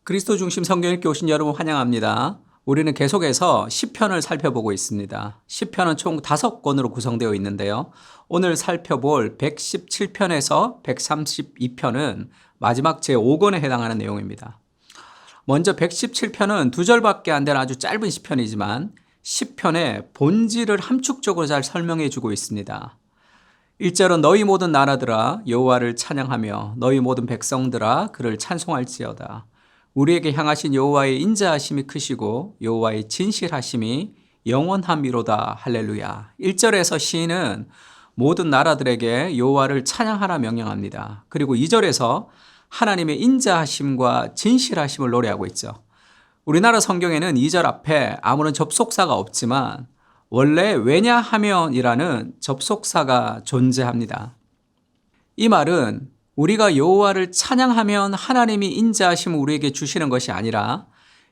그리스도 중심 성경 읽기 오신 여러분 환영합니다. 우리는 계속해서 시편을 살펴보고 있습니다. 시편은 총 5권으로 구성되어 있는데요. 오늘 살펴볼 117편에서 132편은 마지막 제5권에 해당하는 내용입니다. 먼저 117편은 2절밖에 안 되는 아주 짧은 시편이지만 시편의 본질을 함축적으로 잘 설명해 주고 있습니다. 1절은 너희 모든 나라들아 여호와를 찬양하며 너희 모든 백성들아 그를 찬송할지어다. 우리에게 향하신 여호와의 인자하심이 크시고 여호와의 진실하심이 영원함이로다. 할렐루야. 1절에서 시인은 모든 나라들에게 여호와를 찬양하라 명령합니다. 그리고 2절에서 하나님의 인자하심과 진실하심을 노래하고 있죠. 우리나라 성경에는 2절 앞에 아무런 접속사가 없지만 원래 왜냐하면이라는 접속사가 존재합니다. 이 말은 우리가 여호와를 찬양하면 하나님이 인자하심을 우리에게 주시는 것이 아니라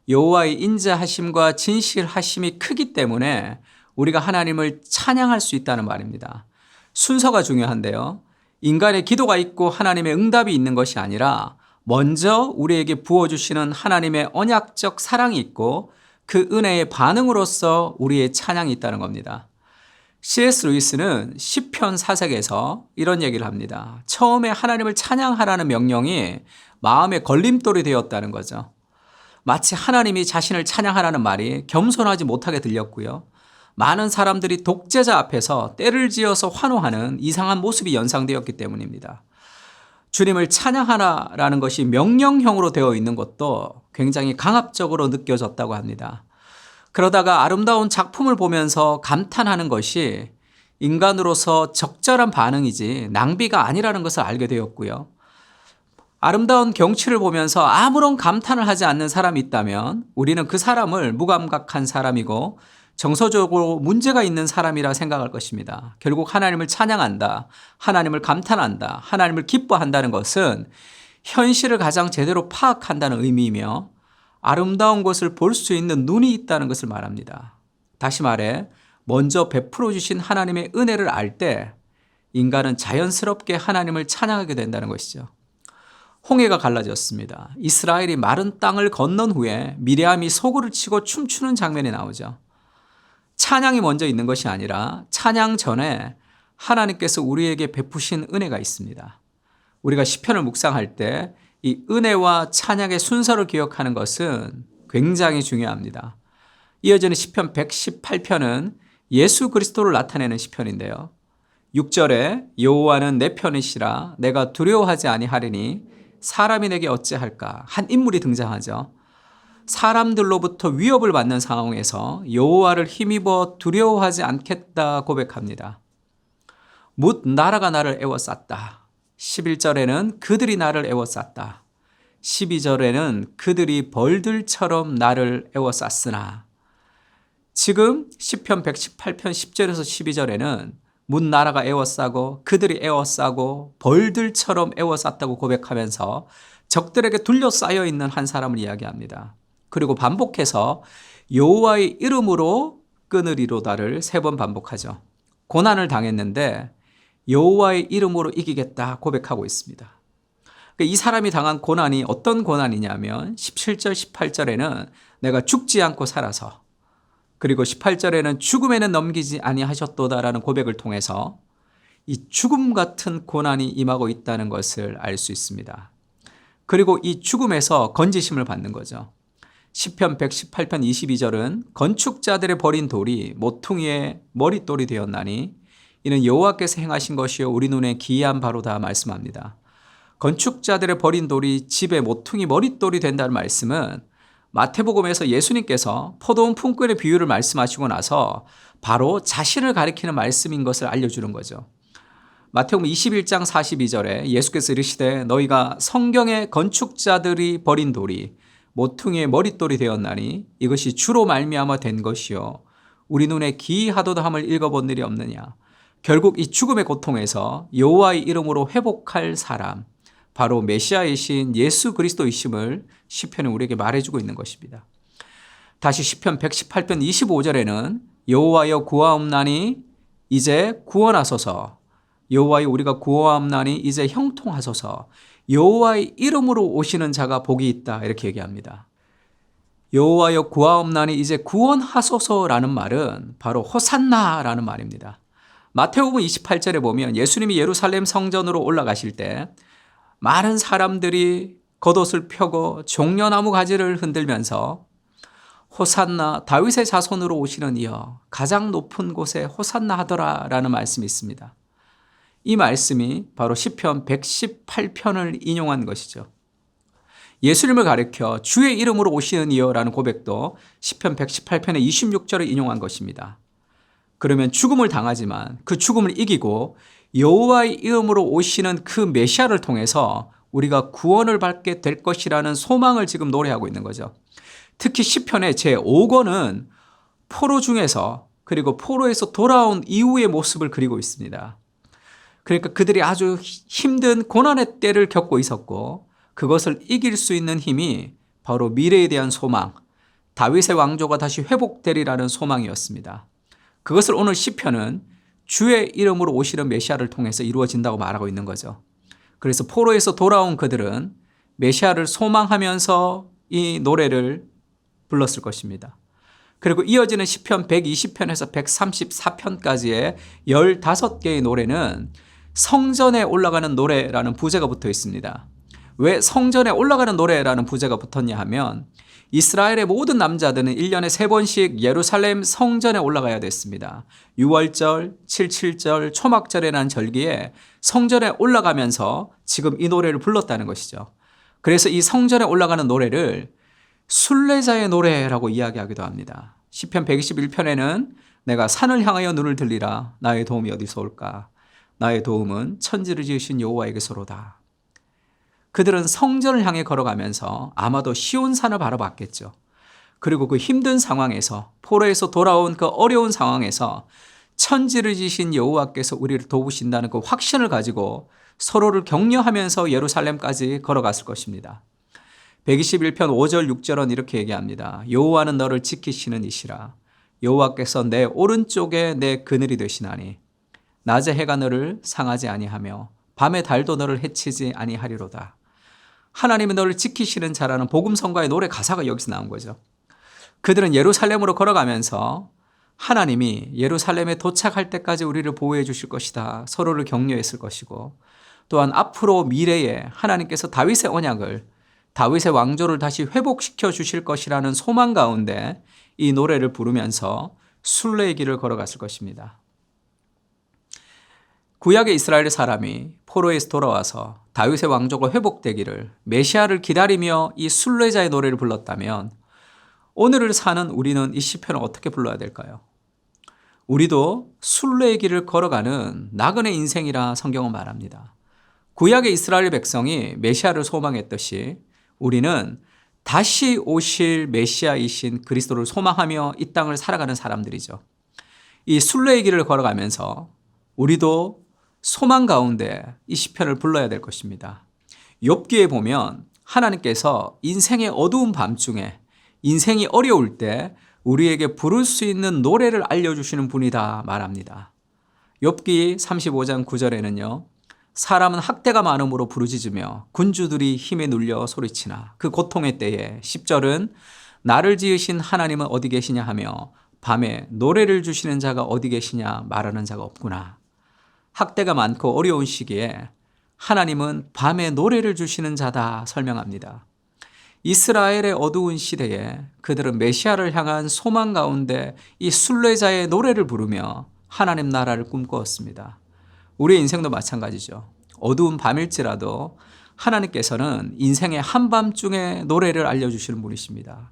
여호와의 인자하심과 진실하심이 크기 때문에 우리가 하나님을 찬양할 수 있다는 말입니다. 순서가 중요한데요. 인간의 기도가 있고 하나님의 응답이 있는 것이 아니라 먼저 우리에게 부어주시는 하나님의 언약적 사랑이 있고 그 은혜의 반응으로서 우리의 찬양이 있다는 겁니다. C.S. 루이스는 시편 사색에서 이런 얘기를 합니다. 처음에 하나님을 찬양하라는 명령이 마음의 걸림돌이 되었다는 거죠. 마치 하나님이 자신을 찬양하라는 말이 겸손하지 못하게 들렸고요. 많은 사람들이 독재자 앞에서 때를 지어서 환호하는 이상한 모습이 연상되었기 때문입니다. 주님을 찬양하라라는 것이 명령형으로 되어 있는 것도 굉장히 강압적으로 느껴졌다고 합니다. 그러다가 아름다운 작품을 보면서 감탄하는 것이 인간으로서 적절한 반응이지 낭비가 아니라는 것을 알게 되었고요. 아름다운 경치를 보면서 아무런 감탄을 하지 않는 사람이 있다면 우리는 그 사람을 무감각한 사람이고 정서적으로 문제가 있는 사람이라 생각할 것입니다. 결국 하나님을 찬양한다, 하나님을 감탄한다, 하나님을 기뻐한다는 것은 현실을 가장 제대로 파악한다는 의미이며 아름다운 것을 볼 수 있는 눈이 있다는 것을 말합니다. 다시 말해 먼저 베풀어 주신 하나님의 은혜를 알 때 인간은 자연스럽게 하나님을 찬양하게 된다는 것이죠. 홍해가 갈라졌습니다. 이스라엘이 마른 땅을 건넌 후에 미리암이 소구를 치고 춤추는 장면이 나오죠. 찬양이 먼저 있는 것이 아니라 찬양 전에 하나님께서 우리에게 베푸신 은혜가 있습니다. 우리가 시편을 묵상할 때 이 은혜와 찬양의 순서를 기억하는 것은 굉장히 중요합니다. 이어지는 시편 118편은 예수 그리스도를 나타내는 시편인데요. 6절에 여호와는 내 편이시라 내가 두려워하지 아니하리니 사람이 내게 어찌할까? 한 인물이 등장하죠. 사람들로부터 위협을 받는 상황에서 여호와를 힘입어 두려워하지 않겠다 고백합니다. 뭇 나라가 나를 애워쌌다. 11절에는 그들이 나를 애워쌌다. 12절에는 그들이 벌들처럼 나를 애워쌌으나 지금 시편 118편 10절에서 12절에는 뭇 나라가 애워싸고 그들이 애워싸고 벌들처럼 애워쌌다고 고백하면서 적들에게 둘러싸여 있는 한 사람을 이야기합니다. 그리고 반복해서 여호와의 이름으로 끊으리로다를 3번 반복하죠. 고난을 당했는데 여호와의 이름으로 이기겠다 고백하고 있습니다. 이 사람이 당한 고난이 어떤 고난이냐면 17절 18절에는 내가 죽지 않고 살아서 그리고 18절에는 죽음에는 넘기지 아니하셨도다라는 고백을 통해서 이 죽음 같은 고난이 임하고 있다는 것을 알 수 있습니다. 그리고 이 죽음에서 건지심을 받는 거죠. 시편 118편 22절은 건축자들의 버린 돌이 모퉁이의 머릿돌이 되었나니 이는 여호와께서 행하신 것이요 우리 눈에 기이한 바로다 말씀합니다. 건축자들의 버린 돌이 집의 모퉁이 머릿돌이 된다는 말씀은 마태복음에서 예수님께서 포도원 품꾼의 비유를 말씀하시고 나서 바로 자신을 가리키는 말씀인 것을 알려주는 거죠. 마태복음 21장 42절에 예수께서 이르시되 너희가 성경의 건축자들이 버린 돌이 모퉁이의 머릿돌이 되었나니 이것이 주로 말미암아 된 것이요 우리 눈에 기이하도다 함을 읽어본 일이 없느냐. 결국 이 죽음의 고통에서 여호와의 이름으로 회복할 사람 바로 메시아이신 예수 그리스도이심을 시편은 우리에게 말해주고 있는 것입니다. 다시 시편 118편 25절에는 여호와여 구하옵나니 이제 구원하소서 여호와여 우리가 구하옵나니 이제 형통하소서. 여호와의 이름으로 오시는 자가 복이 있다. 이렇게 얘기합니다. 여호와여 구하옵나니 이제 구원하소서라는 말은 바로 호산나라는 말입니다. 마태복음 28절에 보면 예수님이 예루살렘 성전으로 올라가실 때 많은 사람들이 겉옷을 펴고 종려나무 가지를 흔들면서 호산나 다윗의 자손으로 오시는 이여 가장 높은 곳에 호산나 하더라 라는 말씀이 있습니다. 이 말씀이 바로 시편 118편을 인용한 것이죠. 예수님을 가리켜 주의 이름으로 오시는 이여라는 고백도 시편 118편의 26절을 인용한 것입니다. 그러면 죽음을 당하지만 그 죽음을 이기고 여호와의 이름으로 오시는 그 메시아를 통해서 우리가 구원을 받게 될 것이라는 소망을 지금 노래하고 있는 거죠. 특히 시편의 제5권은 포로 중에서 그리고 포로에서 돌아온 이후의 모습을 그리고 있습니다. 그러니까 그들이 아주 힘든 고난의 때를 겪고 있었고 그것을 이길 수 있는 힘이 바로 미래에 대한 소망, 다윗의 왕조가 다시 회복되리라는 소망이었습니다. 그것을 오늘 시편은 주의 이름으로 오시는 메시아를 통해서 이루어진다고 말하고 있는 거죠. 그래서 포로에서 돌아온 그들은 메시아를 소망하면서 이 노래를 불렀을 것입니다. 그리고 이어지는 시편 120편에서 134편까지의 15개의 노래는 성전에 올라가는 노래라는 부제가 붙어 있습니다. 왜 성전에 올라가는 노래라는 부제가 붙었냐 하면 이스라엘의 모든 남자들은 1년에 3번씩 예루살렘 성전에 올라가야 됐습니다. 6월절, 77절, 초막절이라는 절기에 성전에 올라가면서 지금 이 노래를 불렀다는 것이죠. 그래서 이 성전에 올라가는 노래를 순례자의 노래라고 이야기하기도 합니다. 시편 121편에는 내가 산을 향하여 눈을 들리라 나의 도움이 어디서 올까? 나의 도움은 천지를 지으신 여호와에게서로다. 그들은 성전을 향해 걸어가면서 아마도 시온산을 바라봤겠죠. 그리고 그 힘든 상황에서 포로에서 돌아온 그 어려운 상황에서 천지를 지신 여호와께서 우리를 도우신다는 그 확신을 가지고 서로를 격려하면서 예루살렘까지 걸어갔을 것입니다. 121편 5절 6절은 이렇게 얘기합니다. 여호와는 너를 지키시는 이시라. 여호와께서 내 오른쪽에 내 그늘이 되시나니 낮에 해가 너를 상하지 아니하며 밤에 달도 너를 해치지 아니하리로다. 하나님이 너를 지키시는 자라는 복음성가의 노래 가사가 여기서 나온 거죠. 그들은 예루살렘으로 걸어가면서 하나님이 예루살렘에 도착할 때까지 우리를 보호해 주실 것이다. 서로를 격려했을 것이고 또한 앞으로 미래에 하나님께서 다윗의 언약을 다윗의 왕조를 다시 회복시켜 주실 것이라는 소망 가운데 이 노래를 부르면서 순례의 길을 걸어갔을 것입니다. 구약의 이스라엘 사람이 포로에서 돌아와서 다윗의 왕조가 회복되기를 메시아를 기다리며 이 순례자의 노래를 불렀다면 오늘을 사는 우리는 이 시편을 어떻게 불러야 될까요? 우리도 순례의 길을 걸어가는 나그네 인생이라 성경은 말합니다. 구약의 이스라엘 백성이 메시아를 소망했듯이 우리는 다시 오실 메시아이신 그리스도를 소망하며 이 땅을 살아가는 사람들이죠. 이 순례의 길을 걸어가면서 우리도 소망 가운데 이 시편을 불러야 될 것입니다. 욥기에 보면 하나님께서 인생의 어두운 밤중에 인생이 어려울 때 우리에게 부를 수 있는 노래를 알려주시는 분이다 말합니다. 욥기 35장 9절에는요. 사람은 학대가 많음으로 부르짖으며 군주들이 힘에 눌려 소리치나 그 고통의 때에 10절은 나를 지으신 하나님은 어디 계시냐 하며 밤에 노래를 주시는 자가 어디 계시냐 말하는 자가 없구나. 학대가 많고 어려운 시기에 하나님은 밤에 노래를 주시는 자다 설명합니다. 이스라엘의 어두운 시대에 그들은 메시아를 향한 소망 가운데 이 순례자의 노래를 부르며 하나님 나라를 꿈꾸었습니다. 우리의 인생도 마찬가지죠. 어두운 밤일지라도 하나님께서는 인생의 한밤중에 노래를 알려주시는 분이십니다.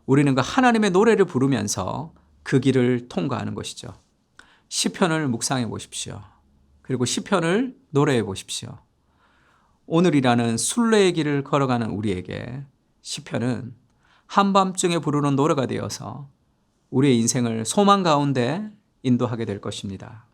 우리는 그 하나님의 노래를 부르면서 그 길을 통과하는 것이죠. 시편을 묵상해 보십시오. 그리고 시편을 노래해 보십시오. 오늘이라는 순례의 길을 걸어가는 우리에게 시편은 한밤중에 부르는 노래가 되어서 우리의 인생을 소망 가운데 인도하게 될 것입니다.